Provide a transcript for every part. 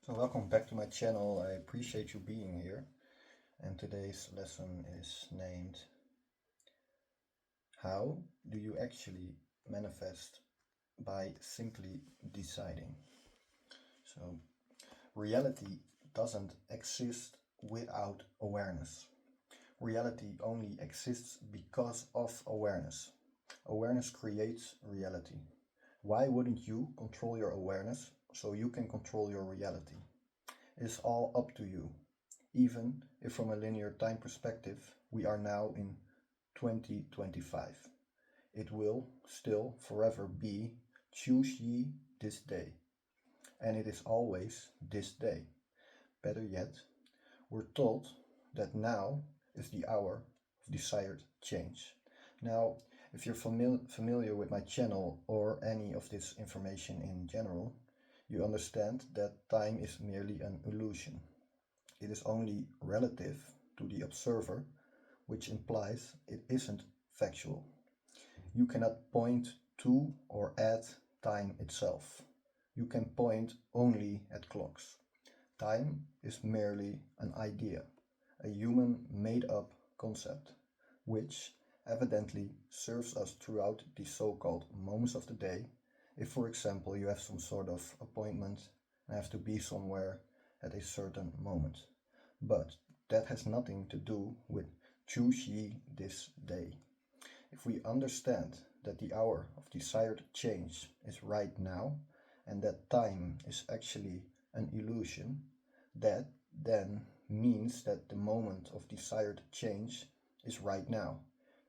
So welcome back to my channel. I appreciate you being here. And today's lesson is named How do you actually manifest by simply deciding? So reality doesn't exist without awareness. Reality only exists because of awareness. Awareness creates reality. Why wouldn't you control your awareness so you can control your reality? It's all up to you. Even if from a linear time perspective we are now in 2025. It will still forever be choose ye this day. And it is always this day. Better yet, we're told that now is the hour of desired change. Now, if you're familiar with my channel or any of this information in general, you understand that time is merely an illusion. It is only relative to the observer, which implies it isn't factual. You cannot point to or at time itself. You can point only at clocks. Time is merely an idea, a human made up concept, which evidently serves us throughout the so-called moments of the day. If, for example, you have some sort of appointment and have to be somewhere at a certain moment. But that has nothing to do with choose ye this day. If we understand that the hour of desired change is right now and that time is actually an illusion, that then means that the moment of desired change is right now,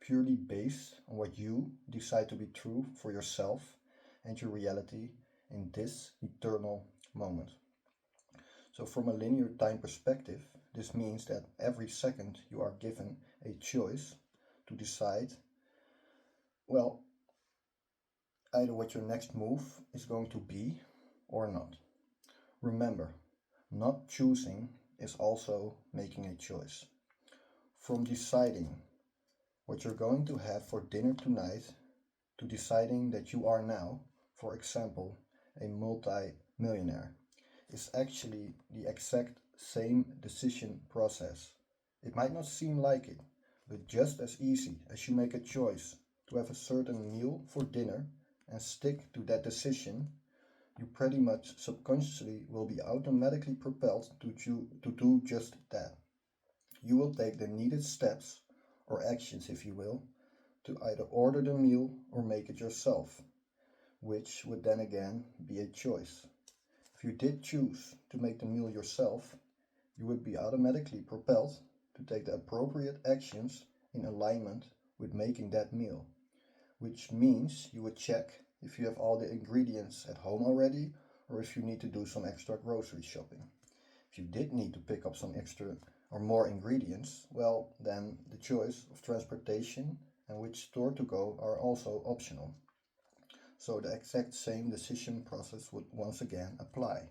purely based on what you decide to be true for yourself and your reality in this eternal moment. So from a linear time perspective, this means that every second you are given a choice to decide, well, either what your next move is going to be or not. Remember, not choosing is also making a choice. From deciding what you're going to have for dinner tonight to deciding that you are now, for example, a multi-millionaire, is actually the exact same decision process. It might not seem like it, but just as easy as you make a choice to have a certain meal for dinner and stick to that decision, you pretty much subconsciously will be automatically propelled to do just that. You will take the needed steps or actions, if you will, to either order the meal or make it yourself, which would then again be a choice. If you did choose to make the meal yourself, you would be automatically propelled to take the appropriate actions in alignment with making that meal, which means you would check if you have all the ingredients at home already or if you need to do some extra grocery shopping. If you did need to pick up some extra or more ingredients, well, then the choice of transportation and which store to go are also optional. So the exact same decision process would once again apply.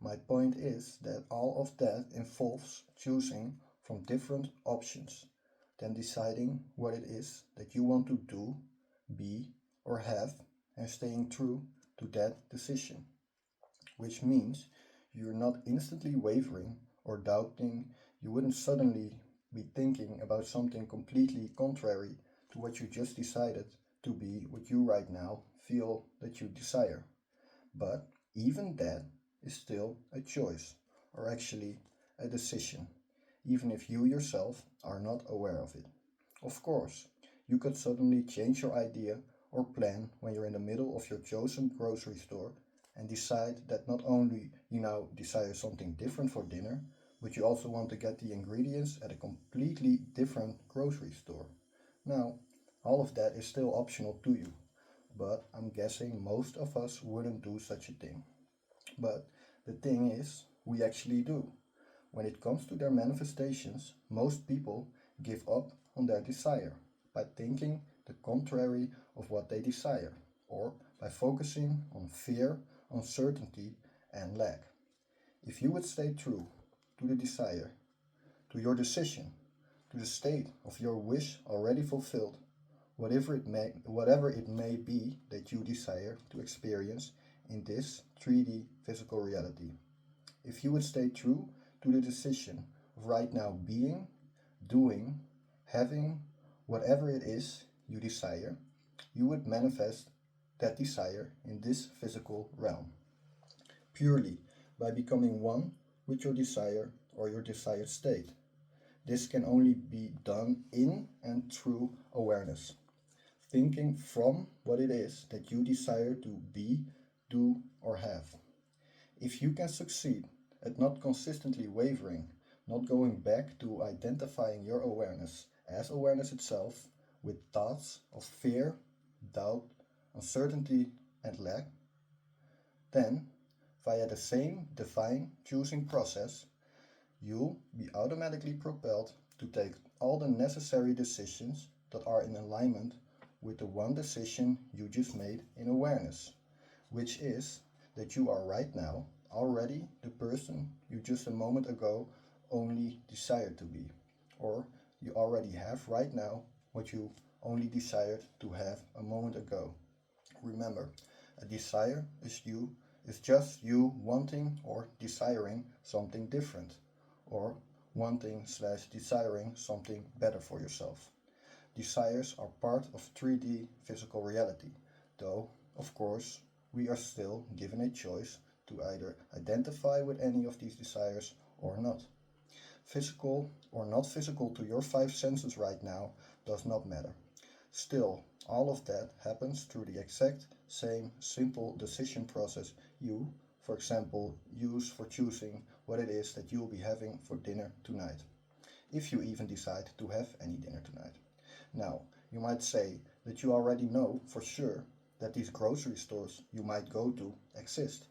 My point is that all of that involves choosing from different options, then deciding what it is that you want to do, be, or have, and staying true to that decision. Which means you're not instantly wavering or doubting, you wouldn't suddenly be thinking about something completely contrary to what you just decided to be what you right now feel that you desire. But even that is still a choice, or actually a decision, even if you yourself are not aware of it. Of course, you could suddenly change your idea or plan when you're in the middle of your chosen grocery store and decide that not only you now desire something different for dinner, but you also want to get the ingredients at a completely different grocery store. Now, all of that is still optional to you, but I'm guessing most of us wouldn't do such a thing. But the thing is, we actually do. When it comes to their manifestations, most people give up on their desire by thinking the contrary of what they desire, or by focusing on fear, uncertainty, and lack. If you would stay true to the desire, to your decision, to the state of your wish already fulfilled, whatever it may be that you desire to experience in this 3D physical reality, if you would stay true to the decision of right now being, doing, having whatever it is you desire, you would manifest that desire in this physical realm, purely by becoming one with your desire or your desired state. This can only be done in and through awareness, thinking from what it is that you desire to be, do, or have. If you can succeed at not consistently wavering, not going back to identifying your awareness as awareness itself with thoughts of fear, doubt, uncertainty, and lack, then, via the same divine choosing process, you'll be automatically propelled to take all the necessary decisions that are in alignment with the one decision you just made in awareness, which is that you are right now already the person you just a moment ago only desired to be, or you already have right now what you only desired to have a moment ago. Remember, a desire is just you wanting or desiring something different, or wanting / desiring something better for yourself. Desires are part of 3D physical reality, though, of course, we are still given a choice to either identify with any of these desires or not. Physical or not physical to your five senses right now does not matter. Still, all of that happens through the exact same simple decision process you, for example, use for choosing what it is that you'll be having for dinner tonight, if you even decide to have any dinner tonight. Now, you might say that you already know for sure that these grocery stores you might go to exist.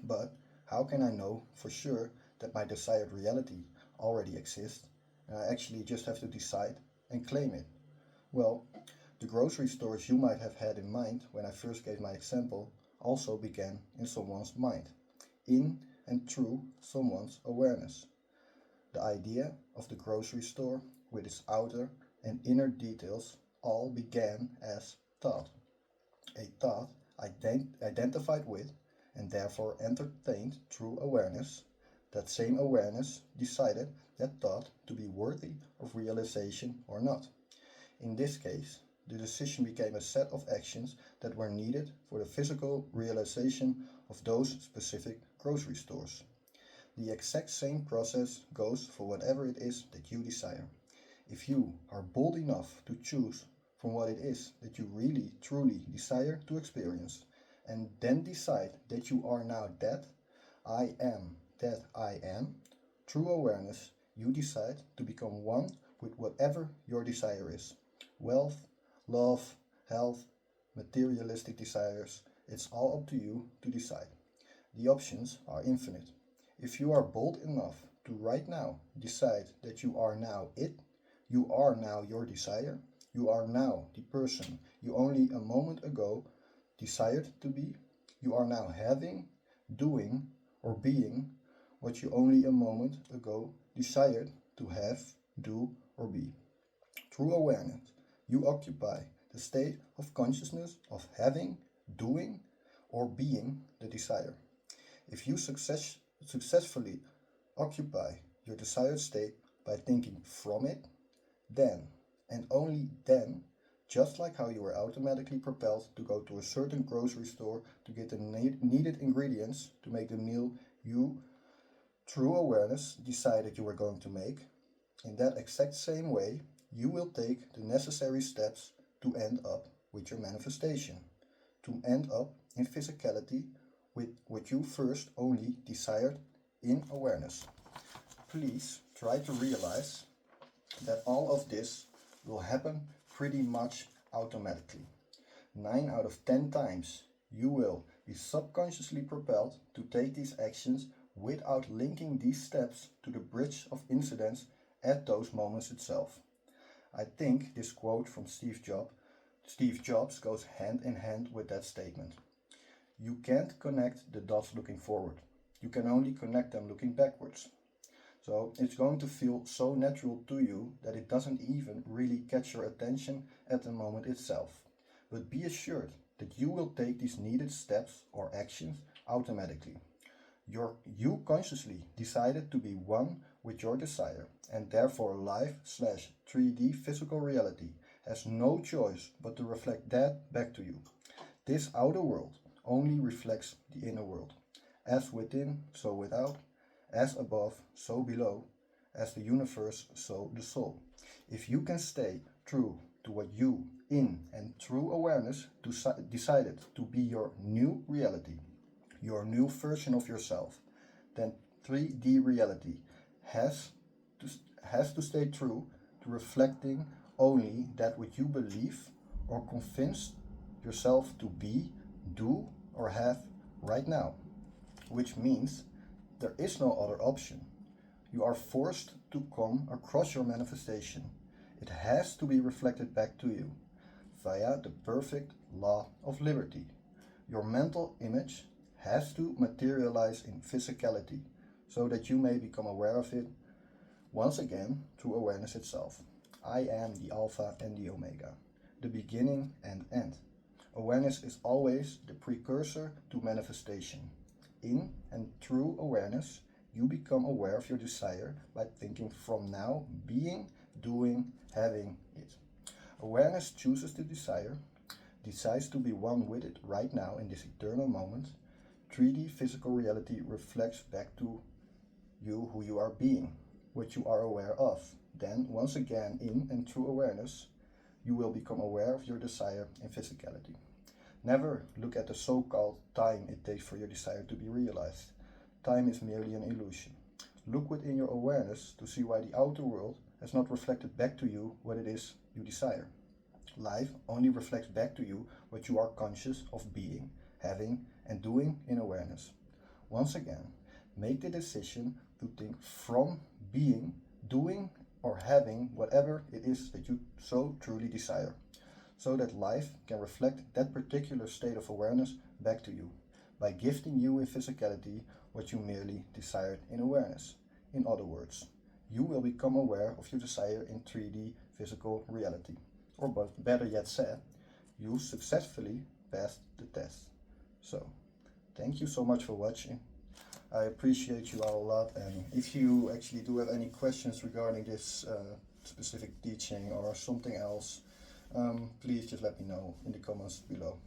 But how can I know for sure that my desired reality already exists and I actually just have to decide and claim it? Well, the grocery stores you might have had in mind when I first gave my example also began in someone's mind, in and through someone's awareness. The idea of the grocery store with its outer and inner details all began as thought. A thought identified with and therefore entertained through awareness. That same awareness decided that thought to be worthy of realization or not. In this case, the decision became a set of actions that were needed for the physical realization of those specific grocery stores. The exact same process goes for whatever it is that you desire. If you are bold enough to choose from what it is that you really truly desire to experience, and then decide that you are now that I am, through awareness, you decide to become one with whatever your desire is. Wealth, love, health, materialistic desires, it's all up to you to decide. The options are infinite. If you are bold enough to right now decide that you are now it, you are now your desire, you are now the person you only a moment ago desired to be, you are now having, doing, or being what you only a moment ago desired to have, do, or be. Through awareness, you occupy the state of consciousness of having, doing, or being the desire. If you successfully occupy your desired state by thinking from it, then, and only then, just like how you were automatically propelled to go to a certain grocery store to get the needed ingredients to make the meal you, through awareness, decided you were going to make, in that exact same way, you will take the necessary steps to end up with your manifestation, to end up in physicality with what you first only desired in awareness. Please try to realize that all of this will happen pretty much automatically. 9 out of 10 times you will be subconsciously propelled to take these actions without linking these steps to the bridge of incidents at those moments itself. I think this quote from Steve Jobs goes hand in hand with that statement. You can't connect the dots looking forward. You can only connect them looking backwards. So it's going to feel so natural to you that it doesn't even really catch your attention at the moment itself. But be assured that you will take these needed steps or actions automatically. You consciously decided to be one with your desire, and therefore life/3D physical reality has no choice but to reflect that back to you. This outer world only reflects the inner world. As within, so without, as above, so below, as the universe, so the soul. If you can stay true to what you, in and through awareness, decided to be your new reality, your new version of yourself, then 3D reality has to, has to stay true to reflecting only that which you believe or convince yourself to be, do, or have right now, which means there is no other option. You are forced to come across your manifestation. It has to be reflected back to you via the perfect law of liberty. Your mental image has to materialize in physicality so that you may become aware of it once again through awareness itself. I am the Alpha and the Omega, the beginning and end. Awareness is always the precursor to manifestation. In and through awareness, you become aware of your desire by thinking from now, being, doing, having it. Awareness chooses the desire, decides to be one with it right now in this eternal moment. 3D physical reality reflects back to you who you are being, what you are aware of. Then, once again, in and through awareness, you will become aware of your desire in physicality. Never look at the so-called time it takes for your desire to be realized. Time is merely an illusion. Look within your awareness to see why the outer world has not reflected back to you what it is you desire. Life only reflects back to you what you are conscious of being, having, and doing in awareness. Once again, make the decision to think from being, doing, or having whatever it is that you so truly desire, so that life can reflect that particular state of awareness back to you, by gifting you in physicality what you merely desired in awareness. In other words, you will become aware of your desire in 3D physical reality. Or better yet said, you successfully passed the test. So, thank you so much for watching. I appreciate you all a lot, and if you actually do have any questions regarding this specific teaching or something else, please just let me know in the comments below.